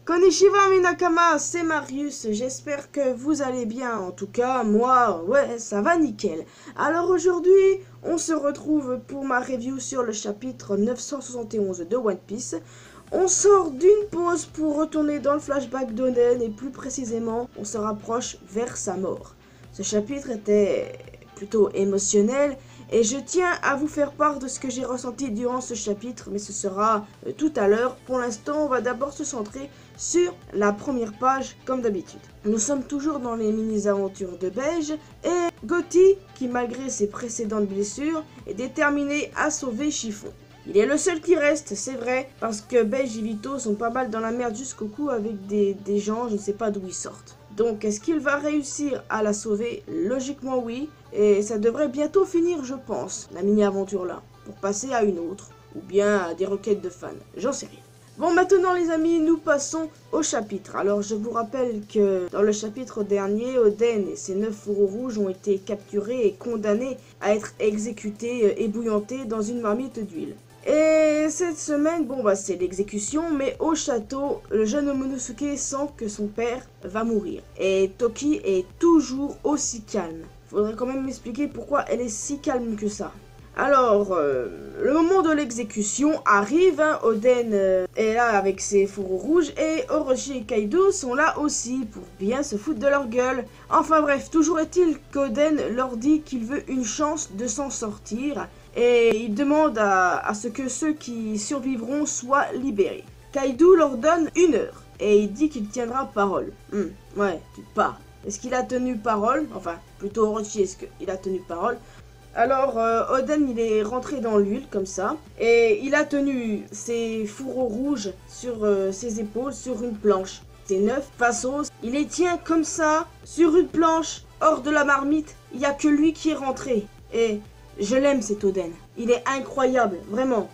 Konnichiwa Minakama, c'est Marius, j'espère que vous allez bien, en tout cas moi, ouais, ça va nickel. Alors aujourd'hui, on se retrouve pour ma review sur le chapitre 971 de One Piece. On sort d'une pause pour retourner dans le flashback d'Oden et plus précisément, on se rapproche vers sa mort. Ce chapitre était plutôt émotionnel et je tiens à vous faire part de ce que j'ai ressenti durant ce chapitre, mais ce sera tout à l'heure. Pour l'instant, on va d'abord se centrer sur la première page comme d'habitude. Nous sommes toujours dans les mini-aventures de Beige et Gotti, qui malgré ses précédentes blessures, est déterminé à sauver Chiffon. Il est le seul qui reste, c'est vrai, parce que Beige et Vito sont pas mal dans la merde jusqu'au cou avec des gens, je ne sais pas d'où ils sortent. Donc, est-ce qu'il va réussir à la sauver? Logiquement, oui. Et ça devrait bientôt finir, je pense, la mini-aventure là, pour passer à une autre, ou bien à des requêtes de fans, j'en sais rien. Bon, maintenant les amis, nous passons au chapitre. Alors, je vous rappelle que dans le chapitre dernier, Oden et ses 9 fourreaux rouges ont été capturés et condamnés à être exécutés, ébouillantés dans une marmite d'huile. Et cette semaine, bon bah c'est l'exécution, mais au château, le jeune Momonosuke sent que son père va mourir. Et Toki est toujours aussi calme. Faudrait quand même m'expliquer pourquoi elle est si calme que ça. Alors, le moment de l'exécution arrive, hein. Oden est là avec ses fourreaux rouges et Orochi et Kaido sont là aussi pour bien se foutre de leur gueule. Enfin bref, toujours est-il qu'Oden leur dit qu'il veut une chance de s'en sortir et il demande à ce que ceux qui survivront soient libérés. Kaido leur donne 1 heure et il dit qu'il tiendra parole. Ouais, tu pars. Est-ce qu'il a tenu parole? Enfin, plutôt Orochi, est-ce qu'il a tenu parole? Alors, Oden, il est rentré dans l'huile, comme ça, et il a tenu ses fourreaux rouges sur ses épaules, sur une planche. C'est 9 fasos, il les tient comme ça, sur une planche, hors de la marmite, il n'y a que lui qui est rentré. Et je l'aime, cet Oden, il est incroyable, vraiment.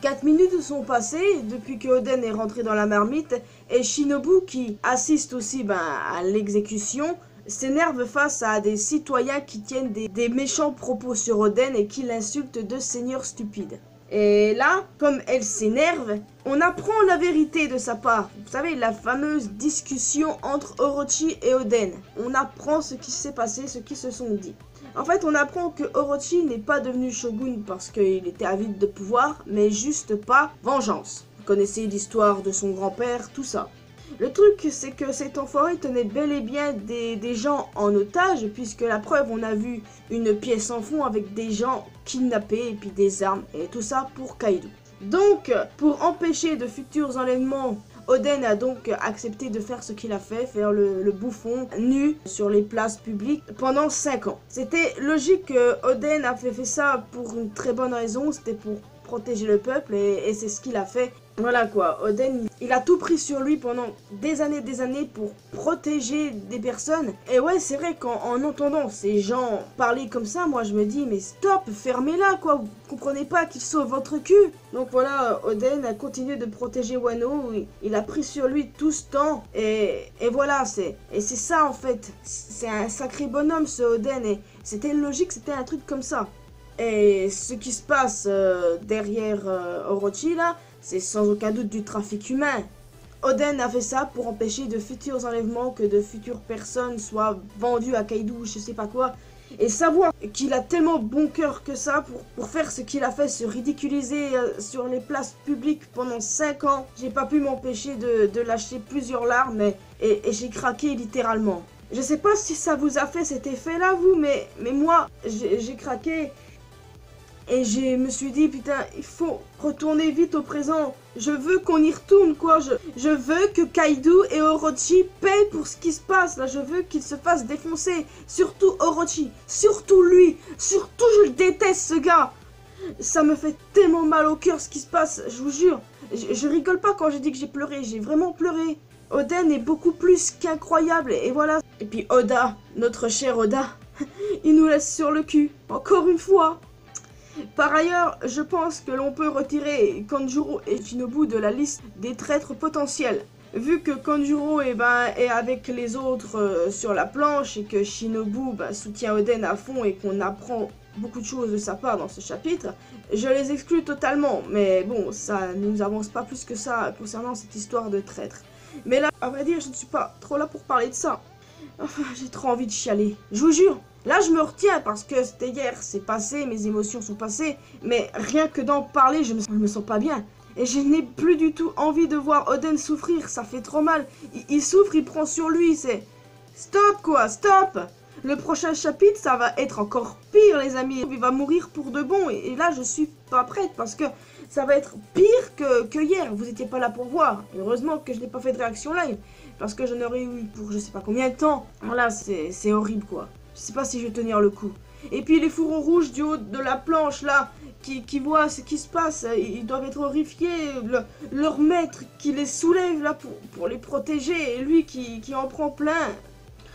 4 minutes sont passées depuis que Oden est rentré dans la marmite, et Shinobu, qui assiste aussi à l'exécution, s'énerve face à des citoyens qui tiennent des méchants propos sur Oden et qui l'insultent de seigneur stupide. Et là, comme elle s'énerve, on apprend la vérité de sa part. Vous savez, la fameuse discussion entre Orochi et Oden. On apprend ce qui s'est passé, ce qui se sont dit. En fait, on apprend que Orochi n'est pas devenu shogun parce qu'il était avide de pouvoir, mais juste pas vengeance. Vous connaissez l'histoire de son grand-père, tout ça. Le truc, c'est que cet enfoiré tenait bel et bien des gens en otage, puisque la preuve, on a vu une pièce en fond avec des gens kidnappés et puis des armes, et tout ça pour Kaido. Donc, pour empêcher de futurs enlèvements, Oden a donc accepté de faire ce qu'il a fait, faire le bouffon nu sur les places publiques pendant 5 ans. C'était logique que Oden a fait ça pour une très bonne raison, c'était pour protéger le peuple et c'est ce qu'il a fait. Voilà quoi, Oden, il a tout pris sur lui pendant des années pour protéger des personnes. Et ouais, c'est vrai qu'en entendant ces gens parler comme ça, moi je me dis, mais stop, fermez-la quoi, vous comprenez pas qu'il sauve votre cul. Donc voilà, Oden a continué de protéger Wano, il a pris sur lui tout ce temps, et voilà, c'est ça en fait, c'est un sacré bonhomme ce Oden, et c'était logique, c'était un truc comme ça. Et ce qui se passe derrière Orochi là, c'est sans aucun doute du trafic humain. Oden a fait ça pour empêcher de futurs enlèvements, que de futures personnes soient vendues à Kaido ou je sais pas quoi. Et savoir qu'il a tellement bon cœur que ça pour faire ce qu'il a fait, se ridiculiser sur les places publiques pendant 5 ans. J'ai pas pu m'empêcher de lâcher plusieurs larmes et j'ai craqué littéralement. Je sais pas si ça vous a fait cet effet là vous, mais moi j'ai craqué. Et je me suis dit, putain, il faut retourner vite au présent. Je veux qu'on y retourne, quoi. Je veux que Kaido et Orochi payent pour ce qui se passe. Là, je veux qu'ils se fassent défoncer. Surtout Orochi. Surtout lui. Surtout, je le déteste, ce gars. Ça me fait tellement mal au cœur, ce qui se passe. Je vous jure. Je rigole pas quand je dis que j'ai pleuré. J'ai vraiment pleuré. Oden est beaucoup plus qu'incroyable. Et voilà. Et puis Oda, notre cher Oda. Il nous laisse sur le cul, encore une fois. Par ailleurs, je pense que l'on peut retirer Kanjuro et Shinobu de la liste des traîtres potentiels. Vu que Kanjuro est avec les autres sur la planche et que Shinobu soutient Oden à fond et qu'on apprend beaucoup de choses de sa part dans ce chapitre, je les exclus totalement. Mais bon, ça ne nous avance pas plus que ça concernant cette histoire de traître. Mais là, à vrai dire, je ne suis pas trop là pour parler de ça. Enfin, j'ai trop envie de chialer. Je vous jure. Là, je me retiens parce que c'était hier, c'est passé, mes émotions sont passées. Mais rien que d'en parler, je me sens pas bien. Et je n'ai plus du tout envie de voir Oden souffrir, ça fait trop mal. Il souffre, il prend sur lui, c'est... Stop quoi, stop! Le prochain chapitre, ça va être encore pire, les amis. Il va mourir pour de bon. Et là, je suis pas prête parce que ça va être pire que hier. Vous étiez pas là pour voir. Et heureusement que je n'ai pas fait de réaction live. Parce que j'en aurais eu pour je sais pas combien de temps. Voilà, c'est horrible quoi. Je sais pas si je vais tenir le coup. Et puis les fourreaux rouges du haut de la planche là, qui voient ce qui se passe, ils doivent être horrifiés. Leur maître qui les soulève là pour les protéger, et lui qui en prend plein.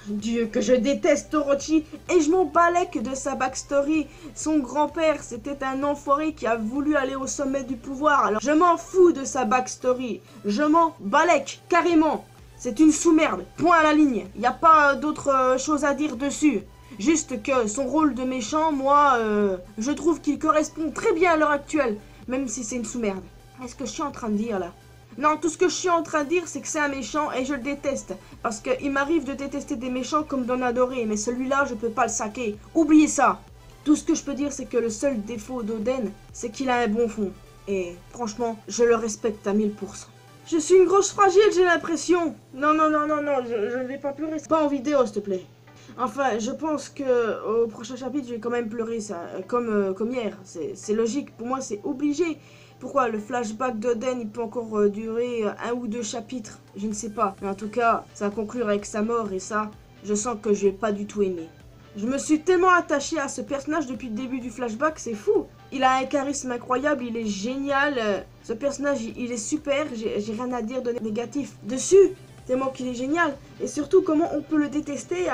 Dieu, que je déteste Orochi, et je m'en balèque de sa backstory. Son grand-père, c'était un enfoiré qui a voulu aller au sommet du pouvoir. Alors je m'en fous de sa backstory. Je m'en balèque, carrément. C'est une sous-merde, point à la ligne. Il n'y a pas d'autre chose à dire dessus. Juste que son rôle de méchant, moi, je trouve qu'il correspond très bien à l'heure actuelle. Même si c'est une sous-merde. Qu'est-ce que je suis en train de dire là? Non, tout ce que je suis en train de dire, c'est que c'est un méchant et je le déteste. Parce qu'il m'arrive de détester des méchants comme d'en adorer. Mais celui-là, je peux pas le saquer. Oubliez ça. Tout ce que je peux dire, c'est que le seul défaut d'Oden, c'est qu'il a un bon fond. Et franchement, je le respecte à 1000%. Je suis une grosse fragile, j'ai l'impression. Non, je ne vais pas pleurer. Pas en vidéo, s'il te plaît. Enfin, je pense que au prochain chapitre, je vais quand même pleurer, ça, comme hier. C'est logique, pour moi, c'est obligé. Pourquoi le flashback d'Oden, il peut encore durer 1 ou 2 chapitres? Je ne sais pas. Mais en tout cas, ça va conclure avec sa mort et ça, je sens que je vais pas du tout aimer. Je me suis tellement attaché à ce personnage depuis le début du flashback, c'est fou. Il a un charisme incroyable, il est génial. Ce personnage, il est super, j'ai rien à dire de négatif dessus. Tellement qu'il est génial. Et surtout, comment on peut le détester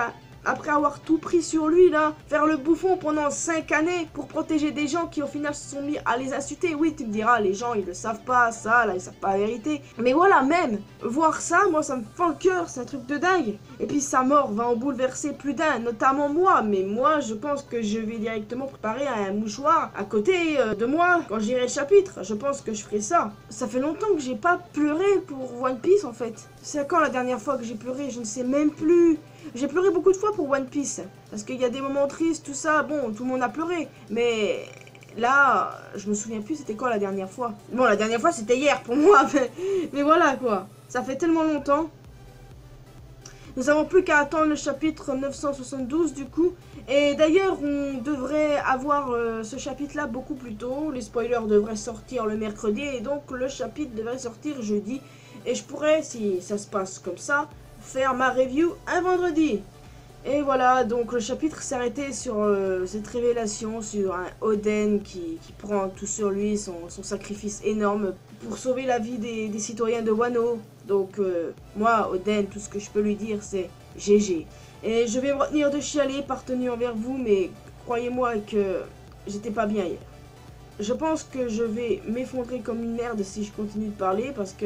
après avoir tout pris sur lui, là, faire le bouffon pendant 5 années pour protéger des gens qui au final se sont mis à les insulter. Oui, tu me diras, les gens, ils le savent pas, ça, là, ils savent pas la vérité. Mais voilà, même, voir ça, moi, ça me fend le cœur, c'est un truc de dingue. Et puis sa mort va en bouleverser plus d'un, notamment moi. Mais moi, je pense que je vais directement préparer un mouchoir à côté de moi quand j'irai le chapitre. Je pense que je ferai ça. Ça fait longtemps que j'ai pas pleuré pour One Piece, en fait. C'est quand la dernière fois que j'ai pleuré? Je ne sais même plus. J'ai pleuré beaucoup de fois pour One Piece, parce qu'il y a des moments tristes, tout ça, bon, tout le monde a pleuré, mais là, je me souviens plus c'était quand la dernière fois. Bon, la dernière fois c'était hier pour moi, mais voilà quoi, ça fait tellement longtemps. Nous avons plus qu'à attendre le chapitre 972 du coup, et d'ailleurs on devrait avoir ce chapitre là beaucoup plus tôt, les spoilers devraient sortir le mercredi, et donc le chapitre devrait sortir jeudi, et je pourrais, si ça se passe comme ça, faire ma review un vendredi. Et voilà, donc le chapitre s'arrêtait sur cette révélation, sur un Oden qui prend tout sur lui, son sacrifice énorme pour sauver la vie des citoyens de Wano. Donc moi, Oden, tout ce que je peux lui dire, c'est GG. Et je vais me retenir de chialer par tenue envers vous, mais croyez-moi que j'étais pas bien hier. Je pense que je vais m'effondrer comme une merde si je continue de parler, parce que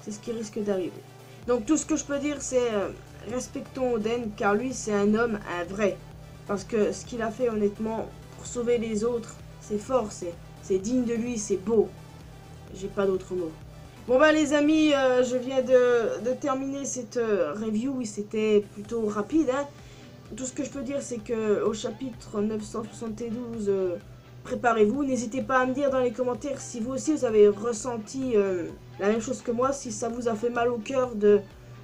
c'est ce qui risque d'arriver. Donc tout ce que je peux dire, c'est respectons Oden, car lui c'est un homme, un vrai. Parce que ce qu'il a fait honnêtement pour sauver les autres, c'est fort, c'est digne de lui, c'est beau. J'ai pas d'autres mots. Bon bah les amis, je viens de terminer cette review, oui c'était plutôt rapide. Hein. Tout ce que je peux dire c'est que au chapitre 972, préparez-vous. N'hésitez pas à me dire dans les commentaires si vous aussi vous avez ressenti la même chose que moi, si ça vous a fait mal au cœur de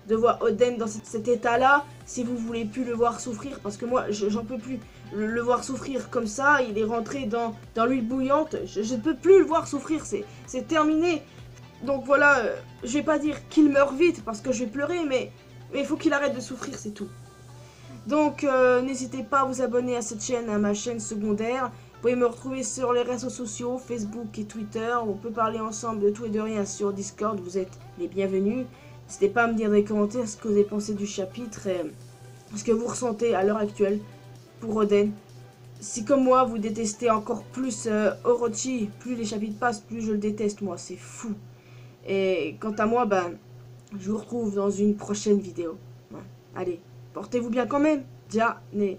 voir Oden dans cet état-là, si vous voulez plus le voir souffrir, parce que moi j'en peux plus le voir souffrir comme ça, il est rentré dans l'huile bouillante, je ne peux plus le voir souffrir, c'est terminé. Donc voilà, je vais pas dire qu'il meurt vite parce que je vais pleurer, mais il faut qu'il arrête de souffrir, c'est tout. Donc n'hésitez pas à vous abonner à cette chaîne, à ma chaîne secondaire. Vous pouvez me retrouver sur les réseaux sociaux, Facebook et Twitter. On peut parler ensemble de tout et de rien sur Discord, vous êtes les bienvenus. N'hésitez pas à me dire dans les commentaires ce que vous avez pensé du chapitre et ce que vous ressentez à l'heure actuelle. pour Oden. Si comme moi, vous détestez encore plus Orochi, plus les chapitres passent, plus je le déteste, moi, c'est fou. Et quant à moi, ben, je vous retrouve dans une prochaine vidéo. Ouais. Allez, portez-vous bien quand même. Dia, né.